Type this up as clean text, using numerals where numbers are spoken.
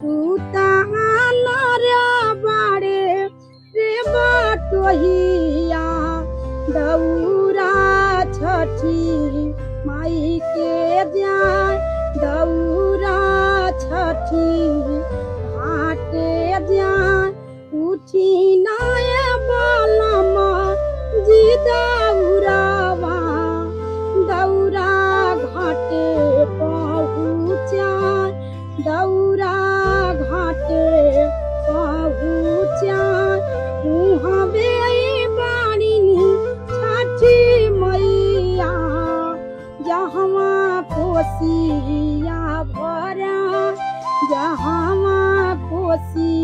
सुताना रे बाड़े रे बाटोहिया दौरा छठी माई के जाय दौरा छठी घाटे जाय उठी नाय बालमा जी दौरावा दौरा घाटे पहुँचाय दौरा घाटे पहुँचाय उहाँबे बाड़िनी छठी मैया जहवा कोसिया भरा जहवा कोसिया